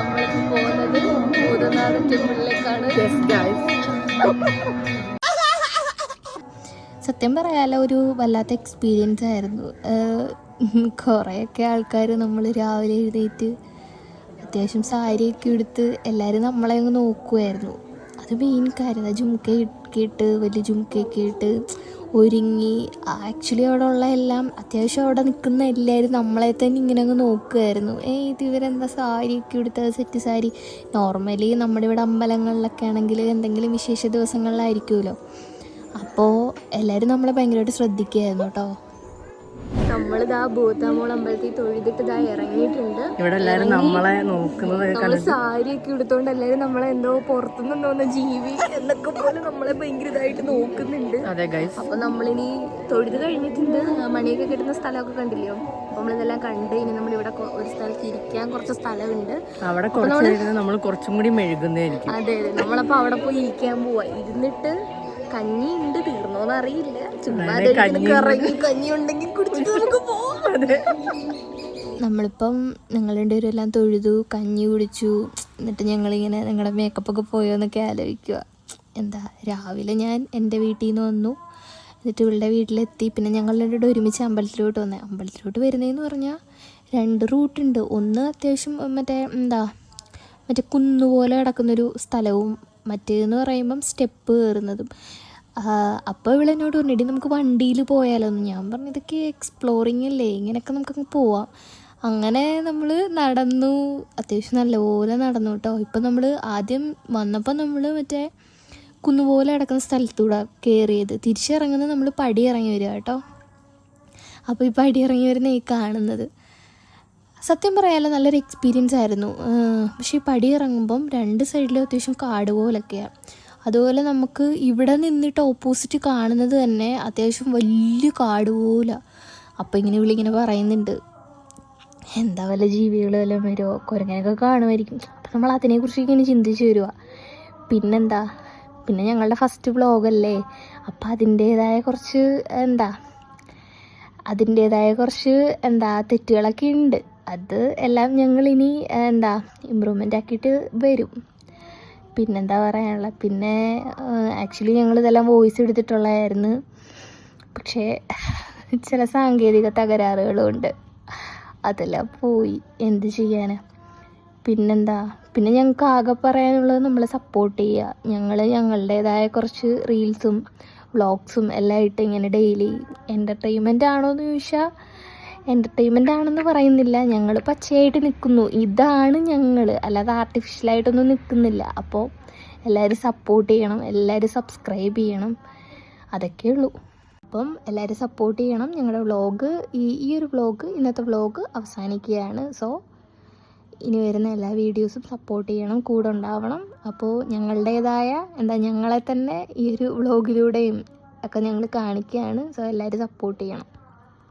നമ്മളിപ്പോൾ പോകുന്നത് ഭൂതനാഥ ടെമ്പിളിലേക്കാണ്. സത്യം പറയാലോ, ഒരു വല്ലാത്ത എക്സ്പീരിയൻസ് ആയിരുന്നു. കുറേയൊക്കെ ആൾക്കാർ നമ്മൾ രാവിലെ എഴുന്നേറ്റ് അത്യാവശ്യം സാരിയൊക്കെ എടുത്ത് എല്ലാവരും നമ്മളെ അങ്ങ് നോക്കുമായിരുന്നു. അത് മെയിൻ കാര്യം. ജുംക്കയൊക്കെ ഇട്ട് വലിയ ജുംക്കയൊക്കെ ഇട്ട് ഒരുങ്ങി ആക്ച്വലി അവിടെ ഉള്ള എല്ലാം അത്യാവശ്യം അവിടെ നിൽക്കുന്ന എല്ലാവരും നമ്മളെ തന്നെ ഇങ്ങനെ അങ്ങ് നോക്കുമായിരുന്നു. ഇത് ഇവരെന്താ സാരിയൊക്കെ എടുത്തത്, സെറ്റ് സാരി. നോർമലി നമ്മുടെ ഇവിടെ അമ്പലങ്ങളിലൊക്കെ ആണെങ്കിൽ എന്തെങ്കിലും വിശേഷ ദിവസങ്ങളിലായിരിക്കുമല്ലോ, അപ്പോൾ എല്ലാവരും നമ്മളെ ഭയങ്കരമായിട്ട് ശ്രദ്ധിക്കുകയായിരുന്നു കേട്ടോ. നമ്മളിതാ ഭൂതാമോൾ അമ്പലത്തിൽ തൊഴുതിട്ട് ഇതാ ഇറങ്ങിയിട്ടുണ്ട്. ഇവിടെ എല്ലാവരും നമ്മളെ നോക്കുന്നത്, നമ്മള് സാരിയൊക്കെ എടുത്തോണ്ട് എല്ലാവരും നമ്മളെ എന്തോ പുറത്തുനിന്നുണ്ടോന്ന ജീവി എന്നൊക്കെ പോലെ നമ്മളെ ഭയങ്കര ഇതായിട്ട് നോക്കുന്നുണ്ട്. അപ്പൊ നമ്മളിനി തൊഴുത് കഴിഞ്ഞിട്ടുണ്ട്. മണിയൊക്കെ കിട്ടുന്ന സ്ഥലമൊക്കെ കണ്ടില്ലയോ? അപ്പൊ നമ്മളിതെല്ലാം കണ്ട് ഇനി നമ്മളിവിടെ ഒരു സ്ഥലത്ത് ഇരിക്കാൻ കുറച്ച് സ്ഥലമുണ്ട്. അവിടെ നമ്മൾ കുറച്ചും കൂടി മെഴുകുന്നതായിരിക്കും. അതെ അതെ, നമ്മളപ്പോ അവിടെ പോയി ഇരിക്കാൻ പോവാ. ഇരുന്നിട്ട് കഞ്ഞി ഉണ്ട്, തീർന്നോന്ന് അറിയില്ല. ചുമ്മാ കഞ്ഞി ഉണ്ടെങ്കിൽ കുടിച്ചിട്ട് നമുക്ക് പോവാം. നമ്മളിപ്പം ഞങ്ങളുടെ എല്ലാം തൊഴുതു, കഞ്ഞി കുടിച്ചു. എന്നിട്ട് ഞങ്ങളിങ്ങനെ ഞങ്ങളുടെ മേക്കപ്പൊക്കെ പോയോ എന്നൊക്കെ ആലോചിക്കുക. എന്താ, രാവിലെ ഞാൻ എൻ്റെ വീട്ടിൽ നിന്ന് വന്നു, എന്നിട്ട് ഇവളുടെ വീട്ടിലെത്തി. പിന്നെ ഞങ്ങളുടെ ഒരുമിച്ച് അമ്പലത്തിലോട്ട് വന്നേ. അമ്പലത്തിലോട്ട് വരുന്നതെന്ന് പറഞ്ഞാൽ 2 റൂട്ടുണ്ട്. ഒന്ന് അത്യാവശ്യം മറ്റേ കുന്നുപോലെ കിടക്കുന്നൊരു സ്ഥലവും, മറ്റേതെന്ന് പറയുമ്പം സ്റ്റെപ്പ് കയറുന്നതും. അപ്പോൾ ഇവളെന്നോട് പറഞ്ഞിട്ട് നമുക്ക് വണ്ടിയിൽ പോയാലോ എന്ന്. ഞാൻ പറഞ്ഞു ഇതൊക്കെ എക്സ്പ്ലോറിങ് അല്ലേ, ഇങ്ങനെയൊക്കെ നമുക്കങ്ങ് പോവാം. അങ്ങനെ നമ്മൾ നടന്നു, അത്യാവശ്യം നല്ലപോലെ നടന്നു കേട്ടോ. ഇപ്പം നമ്മൾ ആദ്യം വന്നപ്പോൾ നമ്മൾ മറ്റേ കുന്നുപോലെ കിടക്കുന്ന സ്ഥലത്തൂടെ കയറിയത്. തിരിച്ചിറങ്ങുന്നത് നമ്മൾ പടി ഇറങ്ങി വരിക കേട്ടോ. അപ്പോൾ ഈ പടി ഇറങ്ങി വരുന്ന ഈ കാണുന്നത് സത്യം പറയാലോ നല്ലൊരു എക്സ്പീരിയൻസ് ആയിരുന്നു. പക്ഷേ ഈ പടി ഇറങ്ങുമ്പം 2 സൈഡിലും അത്യാവശ്യം കാട് പോലൊക്കെയാണ്. അതുപോലെ നമുക്ക് ഇവിടെ നിന്നിട്ട് ഓപ്പോസിറ്റ് കാണുന്നത് തന്നെ അത്യാവശ്യം വലിയ കാട് പോലെ. അപ്പോൾ ഇങ്ങനെ പറയുന്നുണ്ട്, എന്താ വല്ല ജീവികൾ വല്ലതും വരുമോ, കുരങ്ങനൊക്കെ കാണുമായിരിക്കും. അപ്പം നമ്മൾ അതിനെക്കുറിച്ച് ഇങ്ങനെ ചിന്തിച്ച് വരുക. പിന്നെ ഞങ്ങളുടെ ഫസ്റ്റ് വ്ളോഗല്ലേ, അപ്പം അതിൻ്റേതായ കുറച്ച് തെറ്റുകളൊക്കെ ഉണ്ട്. അത് എല്ലാം ഞങ്ങളിനി ഇമ്പ്രൂവ്മെൻ്റ് ആക്കിയിട്ട് വരും. പിന്നെന്താ പറയാനുള്ള, പിന്നെ ആക്ച്വലി ഞങ്ങളിതെല്ലാം വോയിസ് എടുത്തിട്ടുള്ളതായിരുന്നു. പക്ഷേ ചില സാങ്കേതിക തകരാറുകളുണ്ട്, അതെല്ലാം പോയി. എന്ത് ചെയ്യാനാ. പിന്നെ ഞങ്ങൾക്ക് ആകെ പറയാനുള്ളത് നമ്മളെ സപ്പോർട്ട് ചെയ്യുക. ഞങ്ങളുടേതായ കുറച്ച് റീൽസും വ്ളോഗ്സും എല്ലാം ഇട്ട് ഇങ്ങനെ ഡെയിലി എൻ്റർടൈൻമെൻ്റ് ആണോ എന്ന് ചോദിച്ചാൽ എൻ്റർടൈൻമെൻ്റ് ആണെന്ന് പറയുന്നില്ല. ഞങ്ങൾ പച്ചയായിട്ട് നിൽക്കുന്നു, ഇതാണ് ഞങ്ങൾ, അല്ലാതെ ആർട്ടിഫിഷ്യലായിട്ടൊന്നും നിൽക്കുന്നില്ല. അപ്പോൾ എല്ലാവരും സപ്പോർട്ട് ചെയ്യണം, എല്ലാവരും സബ്സ്ക്രൈബ് ചെയ്യണം, അതൊക്കെ ഉള്ളൂ. അപ്പം എല്ലാവരും സപ്പോർട്ട് ചെയ്യണം. ഞങ്ങളുടെ വ്ളോഗ് ഈ ഒരു വ്ളോഗ്, ഇന്നത്തെ വ്ളോഗ് അവസാനിക്കുകയാണ്. സോ ഇനി വരുന്ന എല്ലാ വീഡിയോസും സപ്പോർട്ട് ചെയ്യണം, കൂടെ ഉണ്ടാവണം. അപ്പോൾ ഞങ്ങളുടേതായ ഞങ്ങളെ തന്നെ ഈ ഒരു വ്ളോഗിലൂടെയും ഒക്കെ ഞങ്ങൾ കാണിക്കുകയാണ്. സോ എല്ലാവരും സപ്പോർട്ട് ചെയ്യണം.